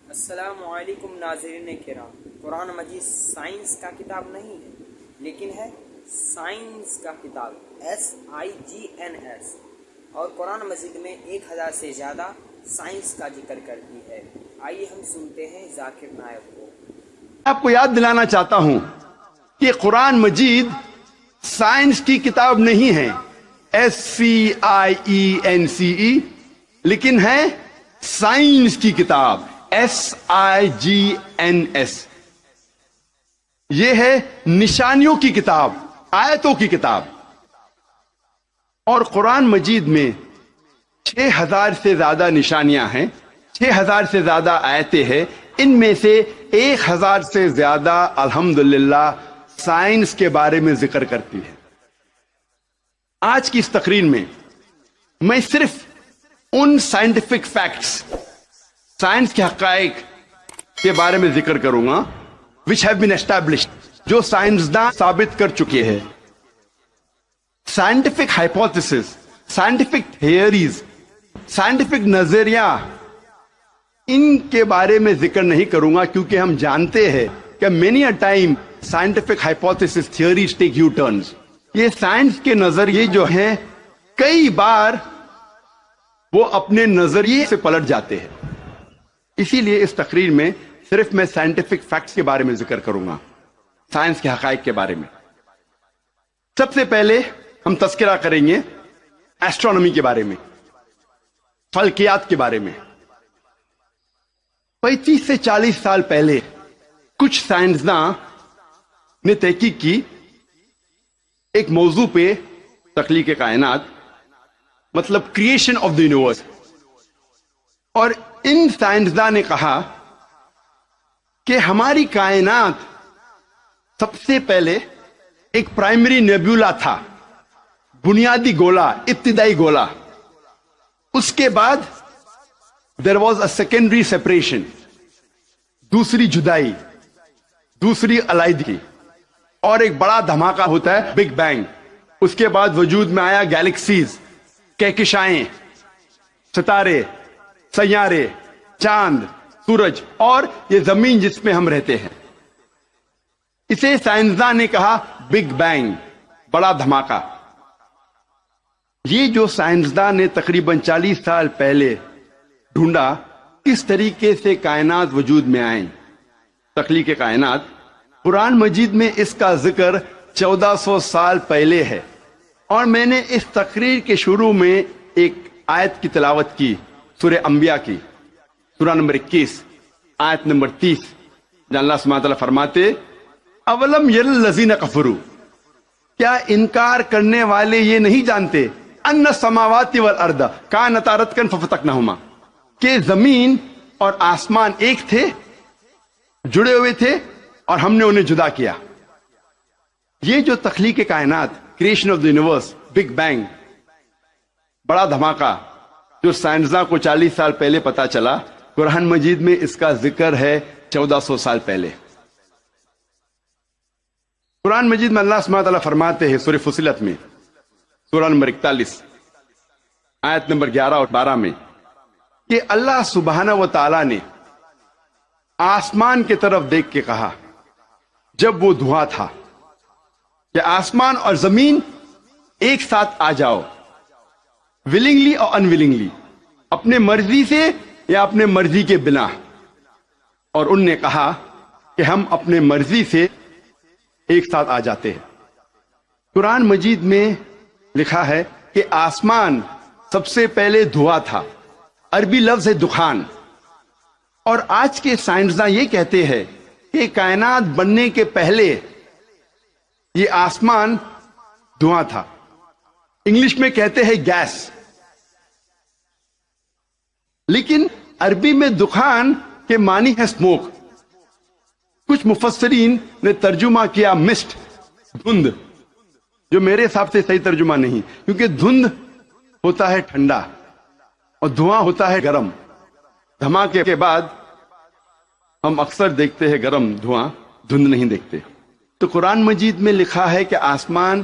السلام علیکم ناظرین کرام، قرآن مجید سائنس کا کتاب نہیں ہے لیکن ہے سائنس کا کتاب SIGNS، اور قرآن مجید میں 1000 سے زیادہ سائنس کا ذکر کرتی ہے۔ آئیے ہم سنتے ہیں ذاکر نائب کو۔ آپ کو یاد دلانا چاہتا ہوں کہ قرآن مجید سائنس کی کتاب نہیں ہے SCIENCE، لیکن ہے سائنس کی کتاب SIGNS۔ یہ ہے نشانیوں کی کتاب، آیتوں کی کتاب، اور قرآن مجید میں 6000 سے زیادہ نشانیاں ہیں، 6000 سے زیادہ آیتیں ہیں۔ ان میں سے 1000 سے زیادہ الحمدللہ سائنس کے بارے میں ذکر کرتی ہے۔ آج کی اس تقریر میں میں صرف ان سائنٹیفک فیکٹس، سائنس کے حقائق کے بارے میں ذکر کروں گا which have been established، جو سائنسداں ثابت کر چکے ہیں۔ Scientific hypotheses, scientific theories, scientific نظریہ، ان کے بارے میں ذکر نہیں کروں گا، کیونکہ ہم جانتے ہیں کہ many a time scientific hypothesis theories take U-turns۔ یہ سائنس کے نظریے جو ہیں کئی بار وہ اپنے نظریے سے پلٹ جاتے ہیں۔ اسی لیے اس تقریر میں صرف میں سائنٹیفک فیکٹس کے بارے میں ذکر کروں گا، سائنس کے حقائق کے بارے میں۔ سب سے پہلے ہم تذکرہ کریں گے ایسٹرونومی کے بارے میں، فلکیات کے بارے میں۔ 35 سے 40 سال پہلے کچھ سائنسداں نے تحقیق کی ایک موضوع پہ، تخلیق کائنات، مطلب کریشن آف دی یونیورس، اور ان سائنسداں نے کہا کہ ہماری کائنات سب سے پہلے ایک پرائمری نیبیولا تھا، بنیادی گولا، ابتدائی گولا۔ اس کے بعد there was a secondary separation، دوسری جدائی، دوسری علیحدگی، اور ایک بڑا دھماکہ ہوتا ہے بگ بینگ۔ اس کے بعد وجود میں آیا گیلیکسیز، کہکشائیں، ستارے، سیارے، چاند، سورج، اور یہ زمین جس میں ہم رہتے ہیں۔ اسے سائنسداں نے کہا بگ بینگ، بڑا دھماکہ۔ یہ جو سائنسداں نے تقریباً 40 سال پہلے ڈھونڈا کس طریقے سے کائنات وجود میں آئیں، تخلیق کائنات، قرآن مجید میں اس کا ذکر 1400 سال پہلے ہے۔ اور میں نے اس تقریر کے شروع میں ایک آیت کی تلاوت کی، سورہ انبیاء کی، سورہ نمبر 21، آیت نمبر 30، جہاں اللہ سبحانہ وتعالیٰ فرماتے اولم یر الذین کفروا، کیا انکار کرنے والے یہ نہیں جانتے ان السماوات والارض کانتا رتقا ففتقناہما، کہ زمین اور آسمان ایک تھے، جڑے ہوئے تھے، اور ہم نے انہیں جدا کیا۔ یہ جو تخلیق کائنات، creation of the universe, big bang, بڑا دھماکہ، جو سائنسداں کو 40 سال پہلے پتا چلا، قرآن مجید میں اس کا ذکر ہے 1400 سال پہلے۔ قرآن مجید میں اللہ سبحانہ وتعالیٰ فرماتے ہیں سورہ فصلت میں، سورہ نمبر 41، آیت نمبر 11 اور 12 میں، کہ اللہ سبحانہ وتعالیٰ نے آسمان کی طرف دیکھ کے کہا جب وہ دھواں تھا کہ آسمان اور زمین ایک ساتھ آ جاؤ، ولنگلی اور انولنگلی، اپنے مرضی سے یا اپنے مرضی کے بنا۔ اور ان نے کہا کہ ہم اپنے مرضی سے ایک ساتھ آ جاتے ہیں۔ قرآن مجید میں لکھا ہے کہ آسمان سب سے پہلے دھواں تھا، عربی لفظ ہے دخان۔ اور آج کے سائنسداں یہ کہتے ہیں کہ کائنات بننے کے پہلے یہ آسمان دھواں تھا، انگلش میں کہتے ہیں گیس۔ لیکن عربی میں دخان کے معنی ہے اسموک۔ کچھ مفسرین نے ترجمہ کیا مسٹ، دھند، جو میرے حساب سے صحیح ترجمہ نہیں، کیونکہ دھند ہوتا ہے ٹھنڈا اور دھواں ہوتا ہے گرم۔ دھماکے کے بعد ہم اکثر دیکھتے ہیں گرم دھواں، دھند نہیں دیکھتے۔ تو قرآن مجید میں لکھا ہے کہ آسمان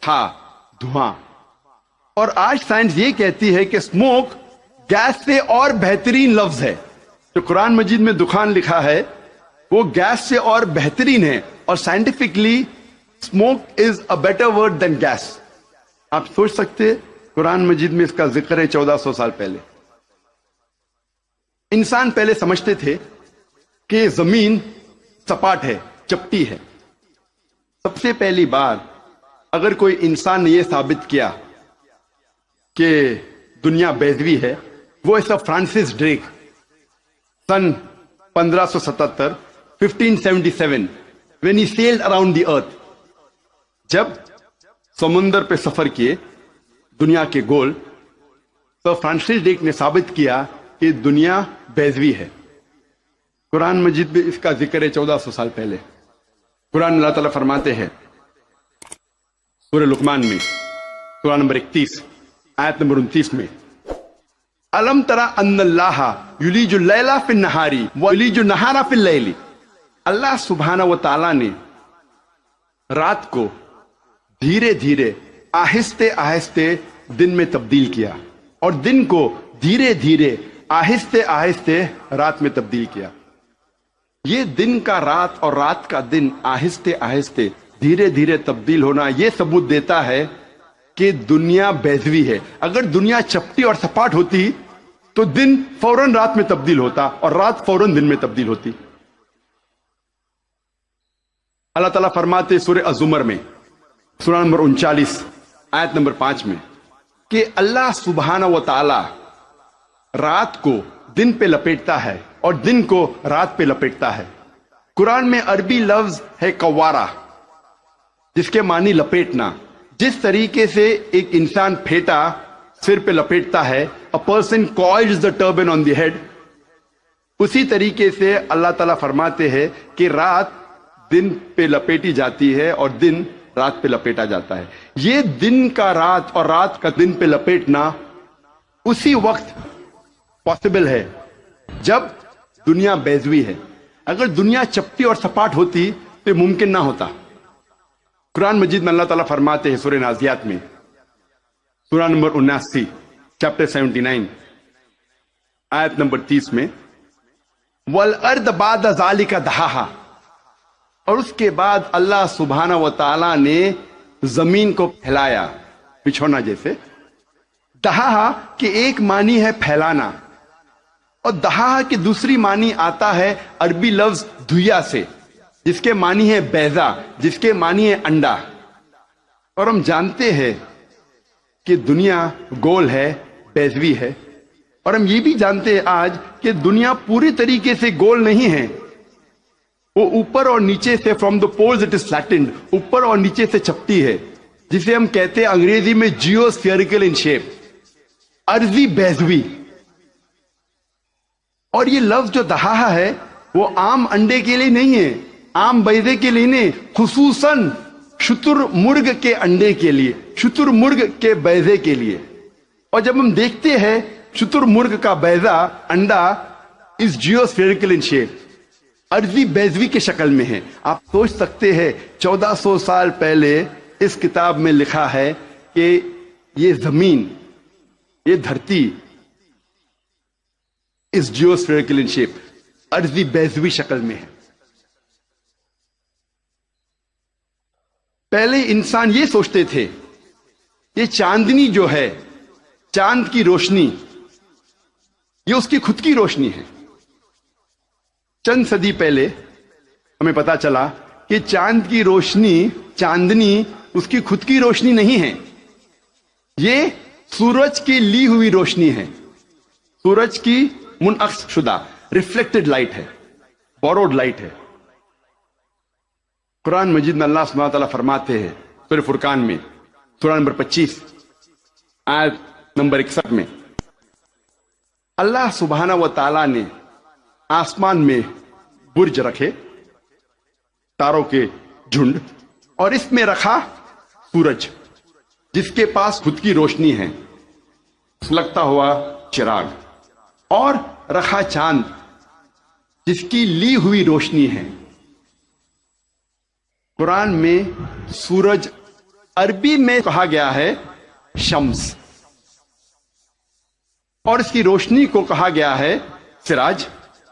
تھا دھواں، اور آج سائنس یہ کہتی ہے کہ اسموک گیس سے اور بہترین لفظ ہے، جو قرآن مجید میں دخان لکھا ہے وہ گیس سے اور بہترین ہے، اور scientifically smoke is a better word than gas. آپ سوچ سکتے قرآن مجید میں اس کا ذکر ہے 1400 سال پہلے. انسان پہلے سمجھتے تھے کہ زمین سپاٹ ہے، چپٹی ہے. سب سے پہلی بار اگر کوئی انسان نے یہ ثابت کیا کہ دنیا بیضوی ہے، وہ ہے سر فرانسس ڈریک. سن 1577 1577 when he sailed around the earth. جب سمندر پہ سفر کیے دنیا کے گول، تو فرانسس ڈریک نے ثابت کیا کہ دنیا بیضوی ہے. قرآن مجید میں اس کا ذکر ہے 1400 سال پہلے. قرآن اللہ تعالیٰ فرماتے ہیں سورہ لقمان میں، سورہ نمبر 31 آیت نمبر 29 میں، الم ترى ان اللہ یلیج اللیل فی النہار ویلیج النہار فی اللیل. اللہ سبحانہ و تعالیٰ نے رات کو دھیرے دھیرے آہستے آہستے دن میں تبدیل کیا، اور دن کو دھیرے دھیرے آہستے آہستے رات میں تبدیل کیا. یہ دن کا رات اور رات کا دن آہستے آہستے دھیرے دھیرے تبدیل ہونا یہ ثبوت دیتا ہے کہ دنیا بیضوی ہے. اگر دنیا چپٹی اور سپاٹ ہوتی تو دن فوراً رات میں تبدیل ہوتا اور رات فوراً دن میں تبدیل ہوتی. اللہ تعالیٰ فرماتے سورہ الزمر میں، سورہ نمبر 39 آیت نمبر 5 میں، کہ اللہ سبحانہ و تعالی رات کو دن پہ لپیٹتا ہے اور دن کو رات پہ لپیٹتا ہے. قرآن میں عربی لفظ ہے کوارا، جس کے معنی لپیٹنا. جس طریقے سے ایک انسان پھیٹا سر پہ لپیٹتا ہے، a person coils the turban on the head، اسی طریقے سے اللہ تعالیٰ فرماتے ہیں کہ رات دن پہ لپیٹی جاتی ہے اور دن رات پہ لپیٹا جاتا ہے. یہ دن کا رات اور رات کا دن پہ لپیٹنا اسی وقت پاسبل ہے جب دنیا بیضوی ہے. اگر دنیا چپٹی اور سپاٹ ہوتی تو ممکن نہ ہوتا. قرآن مجید میں اللہ تعالیٰ فرماتے ہیں سورہ نازیات میں، سورہ نمبر 79 چیپٹر 79 آیت نمبر 30 میں، وَالْأَرْضَ بَعْدَ ذَلِكَ دَحَاهَا، اور اس کے بعد اللہ سبحانہ و تعالیٰ نے زمین کو پھیلایا، بچھونا جیسے. دہا کہ ایک معنی ہے پھیلانا، اور دہا کی دوسری معنی آتا ہے عربی لفظ دھویا سے، جس کے معنی ہے بیضا، جس کے معنی ہے انڈا. اور ہم جانتے ہیں کہ دنیا گول ہے، بیضوی ہے، اور ہم یہ بھی جانتے ہیں آج کہ دنیا پوری طریقے سے گول نہیں ہے. وہ اوپر اور نیچے سے from the poles it is flattened, اوپر اور نیچے سے چپٹی ہے، جسے ہم کہتے ہیں انگریزی میں جیو اسفیئریکل ان شیپ، ارضی بیضوی. اور یہ لفظ جو دہا ہے وہ عام انڈے کے لیے نہیں ہے، عام بیضے کے لیے نہیں، خصوصاً شتر مرغ کے انڈے کے لیے، شتر مرغ کے بیضے کے لیے. اور جب ہم دیکھتے ہیں شتر مرغ کا بیضا انڈا اس جیو اسفیئریکل ان شیپ، ارضی بیضوی کے شکل میں ہے. آپ سوچ سکتے ہیں 1400 سال پہلے اس کتاب میں لکھا ہے کہ یہ زمین، یہ دھرتی اس جیو اسفیئریکل ان شیپ، ارضی بیضوی شکل میں ہے. پہلے انسان یہ سوچتے تھے یہ چاندنی جو ہے، چاند کی روشنی، یہ اس کی خود کی روشنی ہے. چند صدی پہلے ہمیں پتا چلا کہ چاند کی روشنی، چاندنی اس کی خود کی روشنی نہیں ہے، یہ سورج کی لی ہوئی روشنی ہے، سورج کی منعکس شدہ ریفلیکٹڈ لائٹ ہے، بوروڈ لائٹ ہے. قرآن مجید میں اللہ سبحانہ تعالیٰ فرماتے ہیں سورہ فرقان میں، سورہ نمبر 25 آیت نمبر 61 میں، اللہ سبحانہ و تعالیٰ نے آسمان میں برج رکھے، تاروں کے جھنڈ، اور اس میں رکھا سورج جس کے پاس خود کی روشنی ہے، سلگتا ہوا چراغ، اور رکھا چاند جس کی لی ہوئی روشنی ہے. قرآن میں سورج عربی میں کہا گیا ہے شمس، اور اس کی روشنی کو کہا گیا ہے سراج،